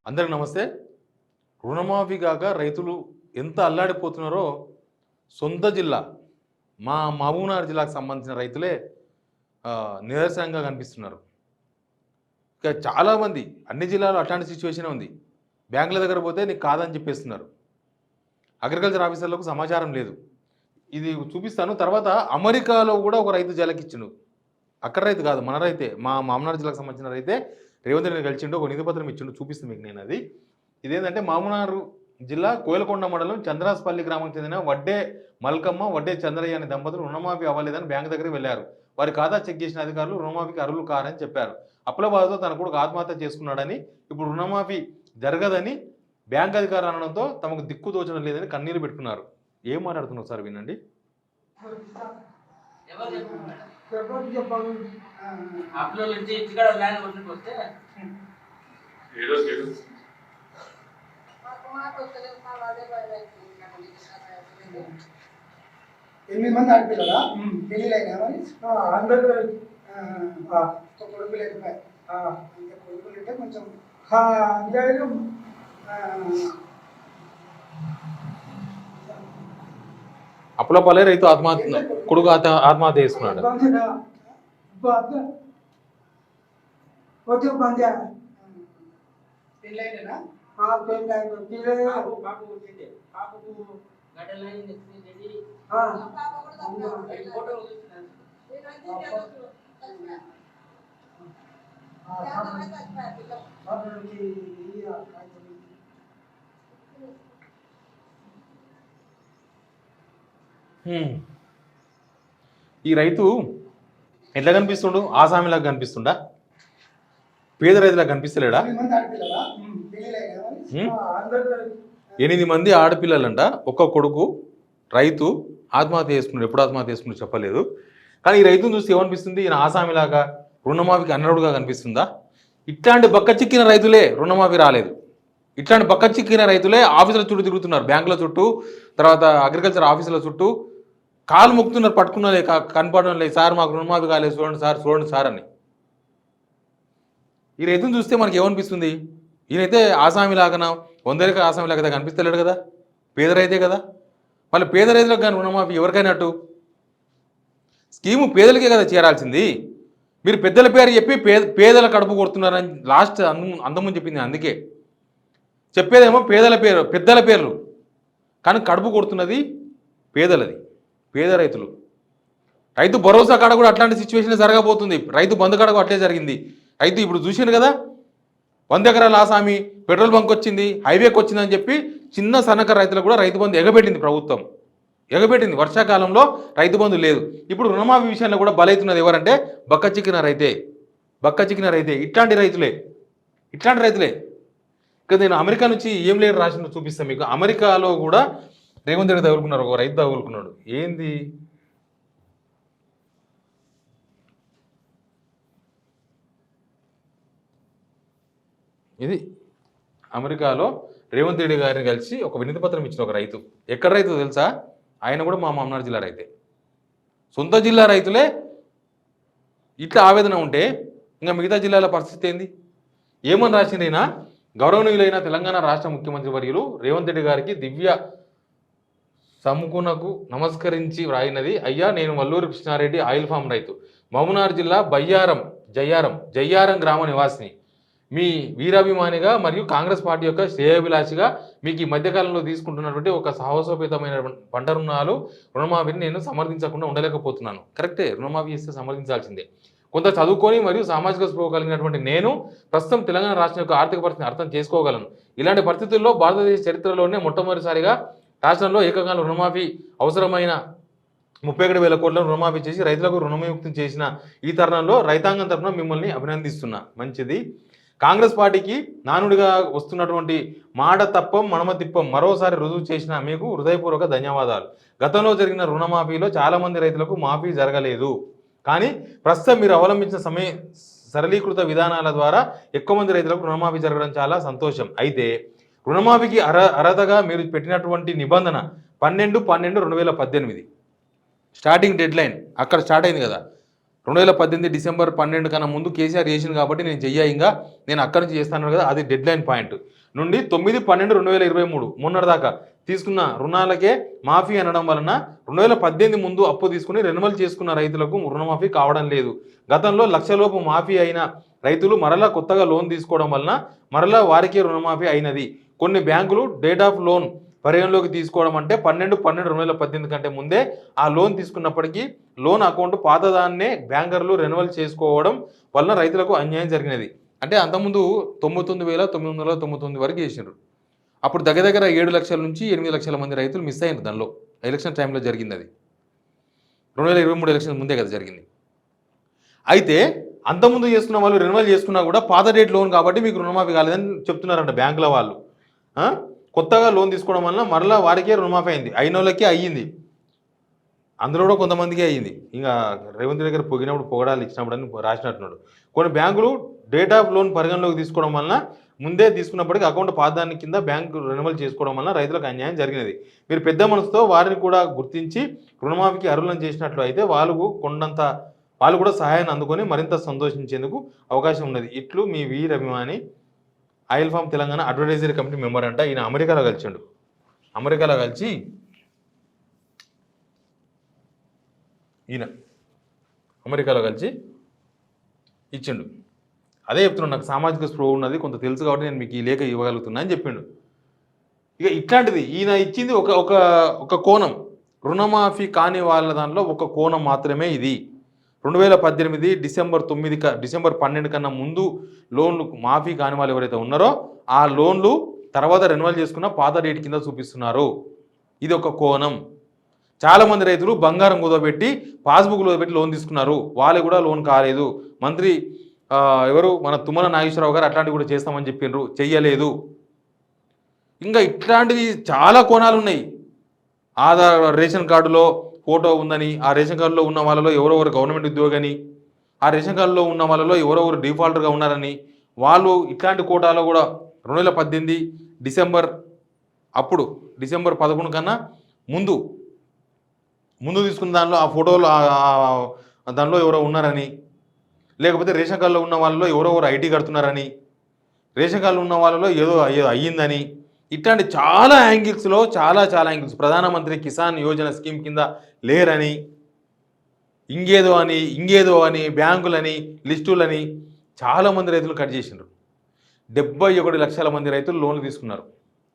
అందరికి నమస్తే. రుణమాఫీ కాక రైతులు ఎంత అల్లాడిపోతున్నారో సొంత జిల్లా మా మహబూబ్‌నగర్ జిల్లాకు సంబంధించిన రైతులే నిదర్శనంగా కనిపిస్తున్నారు. ఇక చాలామంది అన్ని జిల్లాలో అట్లాంటి సిచ్యువేషనే ఉంది. బ్యాంకుల దగ్గర పోతే నీకు కాదని చెప్పేస్తున్నారు. అగ్రికల్చర్ ఆఫీసర్లకు సమాచారం లేదు. ఇది చూపిస్తాను. తర్వాత అమెరికాలో కూడా ఒక రైతు జలకిచ్చిండు. అక్కడ రైతు కాదు, మన రైతే, మా మహబూబ్‌నగర్ జిల్లాకు సంబంధించిన రైతే రేవంత్ రెడ్డి కలిసిండు, ఒక నిధి పత్రం ఇచ్చిండు. చూపిస్తుంది మీకు నేను అది. ఇదేంటంటే మహబూబ్‌నగర్ జిల్లా కోయలకొండ మండలం చంద్రాస్పల్లి గ్రామానికి చెందిన వడ్డే మల్కమ్మ, వడ్డే చంద్రయ్య అనే దంపతులు రుణమాఫీ అవ్వలేదని బ్యాంకు దగ్గరికి వెళ్లారు. వారి ఖాతా చెక్ చేసిన అధికారులు రుణమాఫీకి అర్హులు కారని చెప్పారు. అప్పుల బాధతో తన కొడుకు ఆత్మహత్య చేసుకున్నాడని, ఇప్పుడు రుణమాఫీ జరగదని బ్యాంక్ అధికారులు అనడంతో తమకు దిక్కు తోచడం లేదని కన్నీరు పెట్టుకున్నారు. ఏం మాట్లాడుతున్నారు సార్ వినండి. ఎనిమిది మంది ఆడపిల్లలా పెళ్ళిళ్ళైనా మరి అందరూ కొడుకు లేకపోయి కొడుకులు ఉంటే కొంచెం అప్పుల పాలే రైతు ఆత్మహత్య, కొడుకు ఆత్మహత్య చేసుకున్నాడు. పెళ్ళైనా ఈ రైతు ఎట్లా కనిపిస్తుండు? ఆసామిలాగా కనిపిస్తుండా? పేద రైతులాగా కనిపిస్తలేడా? 8 మంది ఆడపిల్లలంట, ఒక్క కొడుకు. రైతు ఆత్మహత్య చేసుకున్నాడు. ఎప్పుడు ఆత్మహత్య చేసుకున్నాడు చెప్పలేదు. కానీ ఈ రైతును చూస్తే ఏమనిపిస్తుంది? ఈయన ఆసామిలాగా, రుణమాఫీకి అనర్హుడుగా కనిపిస్తుందా? ఇట్లాంటి బక్క చిక్కిన రైతులే రుణమాఫీ రాలేదు. ఇట్లాంటి బక్క చిక్కిన రైతులే ఆఫీసుల చుట్టూ తిరుగుతున్నారు, బ్యాంకుల చుట్టూ, తర్వాత అగ్రికల్చర్ ఆఫీసుల చుట్టూ కాలు మొక్కుతున్నారు, పట్టుకున్నలే, కనపడడం లేదు. సార్ మాకు రుణమాఫీ కాలేదు, చూడండి సార్, చూడండి సార్ అని. ఈ రైతును చూస్తే మనకి ఏమనిపిస్తుంది? ఈయనైతే ఆసామిలాగా, వందరిక ఆసామిలాగా కనిపిస్తలేడు కదా, పేద రైతే కదా. మళ్ళీ పేద రైతులకు కానీ రుణమాఫీ ఎవరికైనట్టు? స్కీము పేదలకే కదా చేరాల్సింది. మీరు పెద్దల పేరు చెప్పి పేదల కడుపు కొడుతున్నారని లాస్ట్ అందముందు చెప్పింది. అందుకే చెప్పేదేమో పేదల పేరు, పెద్దల పేర్లు, కానీ కడుపు కొడుతున్నది పేదలది, పేద రైతులు. రైతు భరోసా కాడ కూడా అట్లాంటి సిచ్యువేషన్ జరగబోతుంది. రైతు బంధు కాడ కూడా అట్లే జరిగింది. రైతు ఇప్పుడు చూసిండు కదా, 100 ఎకరాల ఆసామి, పెట్రోల్ బంక్ వచ్చింది, హైవేకి వచ్చిందని చెప్పి చిన్న సన్నకారు రైతులకు కూడా రైతు బంధు ఎగబెట్టింది ప్రభుత్వం, ఎగబెట్టింది. వర్షాకాలంలో రైతు బంధు లేదు. ఇప్పుడు రుణమాఫీ విషయంలో కూడా బలవుతున్నది ఎవరంటే బక్క చిక్కిన రైతే, బక్క చిక్కిన రైతే. ఇట్లాంటి రైతులే. ఇక నేను అమెరికా నుంచి ఏం లేరు రాసిందో చూపిస్తాను మీకు. అమెరికాలో కూడా రేవంత్ రెడ్డి తగులుకున్నారు, ఒక రైతు తగులుకున్నాడు. ఏంది? ఇది అమెరికాలో రేవంత్ రెడ్డి గారిని కలిసి ఒక వినతి పత్రం ఇచ్చిన ఒక రైతు. ఎక్కడ రైతు తెలుసా? ఆయన కూడా మా మహబూబ్‌నగర్ జిల్లా రైతే. సొంత జిల్లా రైతులే ఇట్లా ఆవేదన ఉంటే ఇంకా మిగతా జిల్లాల పరిస్థితి ఏంది? ఏమని రాసిందైనా, గౌరవనీయులైన తెలంగాణ రాష్ట్ర ముఖ్యమంత్రి వర్యులు రేవంత్ రెడ్డి గారికి దివ్య సముకునకు నమస్కరించి వ్రాయినది. అయ్యా, నేను వల్లూరు కృష్ణారెడ్డి, ఆయిల్ ఫామ్ రైతు, మహబూబ్‌నగర్ జిల్లా జయ్యారం గ్రామ నివాసిని, మీ వీరాభిమానిగా మరియు కాంగ్రెస్ పార్టీ యొక్క శ్రేయోభిలాషిగా మీకు ఈ మధ్యకాలంలో తీసుకుంటున్నటువంటి ఒక సాహసోపేతమైన పంట రుణమాఫీని నేను సమర్థించకుండా ఉండలేకపోతున్నాను. కరెక్టే, రుణమాఫీ చేస్తే సమర్థించాల్సిందే. కొంత చదువుకొని మరియు సామాజిక స్పృహ కలిగినటువంటి నేను ప్రస్తుతం తెలంగాణ రాష్ట్రం యొక్క ఆర్థిక పరిస్థితిని అర్థం చేసుకోగలను. ఇలాంటి పరిస్థితుల్లో భారతదేశ చరిత్రలోనే మొట్టమొదటిసారిగా రాష్ట్రంలో ఏకకాల రుణమాఫీ అవసరమైన 31,000 కోట్ల రుణమాఫీ చేసి రైతులకు రుణముక్తం చేసిన ఈ తరుణంలో రైతాంగం తరఫున మిమ్మల్ని అభినందిస్తున్నా. మంచిది. కాంగ్రెస్ పార్టీకి నానుడిగా వస్తున్నటువంటి మాట తప్పం మడమ తిప్పం మరోసారి రుజువు చేసిన మీకు హృదయపూర్వక ధన్యవాదాలు. గతంలో జరిగిన రుణమాఫీలో చాలామంది రైతులకు మాఫీ జరగలేదు. కానీ ప్రస్తుతం మీరు అవలంబించిన సరళీకృత విధానాల ద్వారా ఎక్కువ మంది రైతులకు రుణమాఫీ జరగడం చాలా సంతోషం. అయితే రుణమాఫీకి అర్హతగా మీరు పెట్టినటువంటి నిబంధన 12/12/2018 స్టార్టింగ్ డెడ్ లైన్ అక్కడ స్టార్ట్ అయింది కదా. 2018 డిసెంబర్ 12 కన్నా ముందు కేసీఆర్ చేసింది కాబట్టి నేను చెయ్యాయింగా, నేను అక్కడి నుంచి చేస్తాను కదా, అది డెడ్ లైన్ పాయింట్. నుండి 9/12/2023 మొన్నటిదాకా తీసుకున్న రుణాలకే మాఫీ అనడం వలన 2018 ముందు అప్పు తీసుకుని రెన్యువల్ చేసుకున్న రైతులకు రుణమాఫీ కావడం లేదు. గతంలో లక్షలోపు మాఫీ అయిన రైతులు మరలా కొత్తగా లోన్ తీసుకోవడం వలన మరలా వారికే రుణమాఫీ అయినది. కొన్ని బ్యాంకులు డేట్ ఆఫ్ లోన్ పరిగణలోకి తీసుకోవడం అంటే 12/12/2018 కంటే ముందే ఆ లోన్ తీసుకున్నప్పటికీ లోన్ అకౌంట్ పాతదాన్నే బ్యాంకర్లు రెన్యువల్ చేసుకోవడం వలన రైతులకు అన్యాయం జరిగినది. అంటే అంతకుముందు 99,999 వరకు చేసినారు. అప్పుడు దగ్గర 7 లక్షల నుంచి 8 లక్షల మంది రైతులు మిస్ అయ్యారు. దానిలో ఎలక్షన్ టైంలో జరిగింది. అది 2023 ఎలక్షన్ ముందే కదా జరిగింది. అయితే అంతకుముందు చేసుకున్న వాళ్ళు రెన్యువల్ చేసుకున్నా కూడా పాత డేట్ లోన్ కాబట్టి మీకు రుణమాఫీ కాలేదని చెప్తున్నారంట బ్యాంకుల వాళ్ళు. కొత్తగా లోన్ తీసుకోవడం వలన మరలా వారికే రుణమాఫీ అయింది. అయిన వాళ్ళకి అయ్యింది, అందులో కూడా కొంతమందికి అయ్యింది. ఇంకా రేవంత్ దగ్గర పొగినప్పుడు పొగడాలు ఇచ్చినప్పుడు అని రాసినట్టున్నాడు. కొన్ని బ్యాంకులు డేట్ ఆఫ్ లోన్ పరిగణలోకి తీసుకోవడం వలన ముందే తీసుకున్నప్పటికీ అకౌంట్ పాతదాని కింద బ్యాంకు రెన్యువల్ చేసుకోవడం వలన రైతులకు అన్యాయం జరిగినది. మీరు పెద్ద మనసుతో వారిని కూడా గుర్తించి రుణమాఫీకి అర్హులను చేసినట్లు అయితే వాళ్ళు కూడా సహాయాన్ని అందుకొని మరింత సంతోషించేందుకు అవకాశం ఉన్నది. ఇట్లు మీ వీర్ అభిమాని, oil palm Telangana advisory committee member అంట. ఈయన అమెరికాలో కలిసిండు. అమెరికాలో కలిసి ఇచ్చిండు. అదే చెప్తున్నాడు, నాకు సామాజిక స్పృహ ఉన్నది, కొంత తెలుసు కాబట్టి నేను మీకు ఈ లేఖ ఇవ్వగలుగుతున్నా అని చెప్పిండు. ఇక ఇట్లాంటిది ఈయన ఇచ్చింది ఒక కోణం. రుణమాఫీ కాని వాళ్ళ దాంట్లో ఒక కోణం మాత్రమే ఇది. 2018 డిసెంబర్ 12 కన్నా ముందు లోన్లు మాఫీ కాని వాళ్ళు ఎవరైతే ఉన్నారో ఆ లోన్లు తర్వాత రెన్యువల్ చేసుకున్న పాత డేట్ కింద చూపిస్తున్నారు. ఇది ఒక కోణం. చాలామంది రైతులు బంగారం కుదవబెట్టి పాస్బుక్ కుదవబెట్టి లోన్ తీసుకున్నారు, వాళ్ళు కూడా లోన్ కాలేదు. మంత్రి ఎవరు మన తుమ్మల నాగేశ్వరరావు గారు అట్లాంటివి కూడా చేస్తామని చెప్పిండ్రు, చెయ్యలేదు. ఇంకా ఇట్లాంటివి చాలా కోణాలు ఉన్నాయి. ఆధార్ రేషన్ కార్డులో ఫోటో ఉందని, ఆ రేషన్ కార్డులో ఉన్న వాళ్ళలో ఎవరెవరు గవర్నమెంట్ ఉద్యోగని, ఆ రేషన్ కార్డులో ఉన్న వాళ్ళలో ఎవరెవరు డిఫాల్టర్గా ఉన్నారని, వాళ్ళు ఇట్లాంటి కోటాలో కూడా 2018 డిసెంబర్ 11 కన్నా ముందు తీసుకున్న దానిలో ఆ ఫోటోలు దానిలో ఎవరో ఉన్నారని, లేకపోతే రేషన్ కార్డులో ఉన్న వాళ్ళలో ఎవరెవరు ఐటీ కడుతున్నారని, రేషన్ కార్డులో ఉన్న వాళ్ళలో ఏదో అయ్యిందని, ఇట్లాంటి చాలా యాంగిల్స్లో చాలా యాంగిల్స్, ప్రధానమంత్రి కిసాన్ యోజన స్కీమ్ కింద లేరని, ఇంకేదో అని బ్యాంకులని లిస్టులని చాలామంది రైతులు కట్ చేసినారు. 71 లక్షల మంది రైతులు లోన్లు తీసుకున్నారు.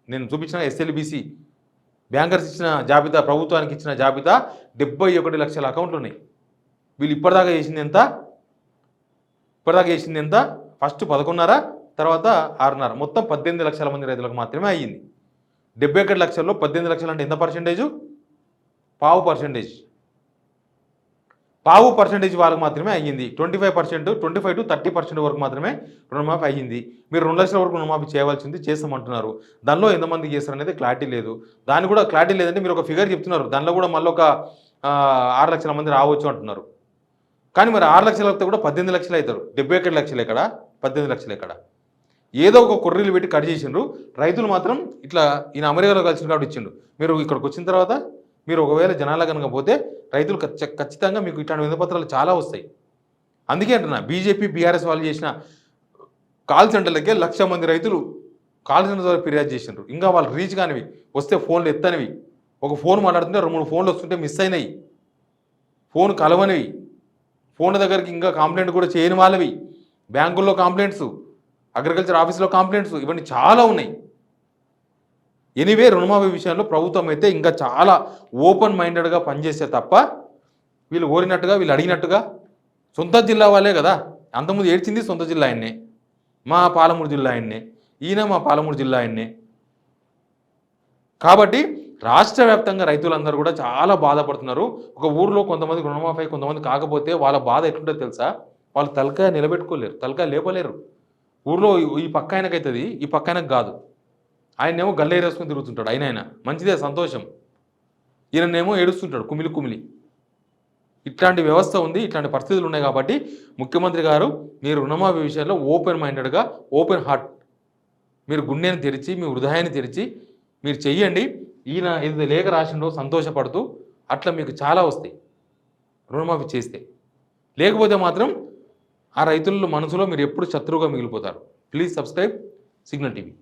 నేను చూపించిన SLBC బ్యాంకర్స్ ఇచ్చిన జాబితా, ప్రభుత్వానికి ఇచ్చిన జాబితా 71 లక్షల అకౌంట్లు ఉన్నాయి. వీళ్ళు ఇప్పటిదాకా చేసింది ఎంత? ఫస్ట్ 11.5, తర్వాత 6.5, మొత్తం 18 లక్షల మంది రైతులకు మాత్రమే అయ్యింది. 71 లక్షల్లో 18 లక్షలు అంటే ఎంత పర్సెంటేజు? పావు పర్సెంటేజ్ వాళ్ళకి మాత్రమే అయ్యింది. 25% 25 to 30% వరకు మాత్రమే రుణమాఫీ అయ్యింది. మీరు 2 లక్షల వరకు రుణమాఫీ చేయవలసింది, చేస్తామంటున్నారు. దానిలో ఎంతమంది చేస్తారు అనేది క్లారిటీ లేదు. దాన్ని కూడా క్లారిటీ లేదంటే మీరు ఒక ఫిగర్ చెప్తున్నారు, దానిలో కూడా మళ్ళీ ఒక 6 లక్షల మంది రావచ్చు అంటున్నారు. కానీ మరి 6 లక్షలు అయితే కూడా 18 లక్షలు అవుతారు. 71 లక్షలు ఎక్కడ, 18 లక్షలు ఎక్కడ? ఏదో ఒక కొర్రీలు పెట్టి కట్ చేసిండ్రు. రైతులు మాత్రం ఇట్లా ఈయన అమెరికాలో కలిసిన కాబట్టి ఇచ్చిండు. మీరు ఇక్కడికి వచ్చిన తర్వాత మీరు ఒకవేళ జనాల కనుక పోతే రైతులు ఖచ్చితంగా మీకు ఇట్లాంటి వినపత్రాలు చాలా వస్తాయి. అందుకే అంటున్నా, బీజేపీ బీఆర్ఎస్ వాళ్ళు చేసిన కాల్ సెంటర్లకే 1,00,000 మంది రైతులు కాల్ సెంటర్ ద్వారా ఫిర్యాదు చేసిండ్రు. ఇంకా వాళ్ళు రీచ్ కానివి, వస్తే ఫోన్లు ఎత్తనివి, ఒక ఫోన్ మాట్లాడుతుంటే 2-3 ఫోన్లు వస్తుంటే మిస్ అయినాయి, ఫోన్ కలవనివి, ఫోన్ల దగ్గరికి ఇంకా కంప్లైంట్ కూడా చేయని వాళ్ళవి, బ్యాంకుల్లో కంప్లైంట్స్, అగ్రికల్చర్ ఆఫీస్లో కంప్లైంట్స్, ఇవన్నీ చాలా ఉన్నాయి. ఎనీవే రుణమాఫీ విషయంలో ప్రభుత్వం అయితే ఇంకా చాలా ఓపెన్ మైండెడ్గా పనిచేస్తే తప్ప వీళ్ళు కోరినట్టుగా, వీళ్ళు అడిగినట్టుగా, సొంత జిల్లా వాళ్ళే కదా, అంతకుముందు ఏడ్చింది సొంత జిల్లా ఆయన్నే, మా పాలమూరు జిల్లా ఆయన్నే, ఈయన మా పాలమూరు జిల్లా ఆయన్నే. కాబట్టి రాష్ట్ర వ్యాప్తంగా రైతులందరూ కూడా చాలా బాధపడుతున్నారు. ఒక ఊర్లో కొంతమంది రుణమాఫీ, కొంతమంది కాకపోతే వాళ్ళ బాధ ఎట్లుంటుందో తెలుసా? వాళ్ళు తలకాయ నిలబెట్టుకోలేరు, తలకాయ లేపలేరు. ఊర్లో ఈ పక్క ఆయనకు అవుతుంది, ఈ పక్క ఆయనకు కాదు. ఆయనేమో గల్లేరేసుకుని తిరుగుతుంటాడు, ఆయన మంచిదే, సంతోషం. ఈయననేమో ఏడుస్తుంటాడు కుమిలి. ఇట్లాంటి వ్యవస్థ ఉంది, ఇట్లాంటి పరిస్థితులు ఉన్నాయి. కాబట్టి ముఖ్యమంత్రి గారు మీరు రుణమాఫీ విషయంలో ఓపెన్ మైండెడ్గా, ఓపెన్ హార్ట్, మీరు గుండెని తెరిచి, మీ హృదయాన్ని తెరిచి మీరు చెయ్యండి. ఈయన ఏదైతే లేఖ రాసిండో సంతోషపడుతూ అట్లా మీకు చాలా వస్తాయి రుణమాఫీ చేస్తే. లేకపోతే మాత్రం ఆ రైతుల మనసులో మీరు ఎప్పుడు శత్రువుగా మిగిలిపోతారు. Please subscribe signal TV.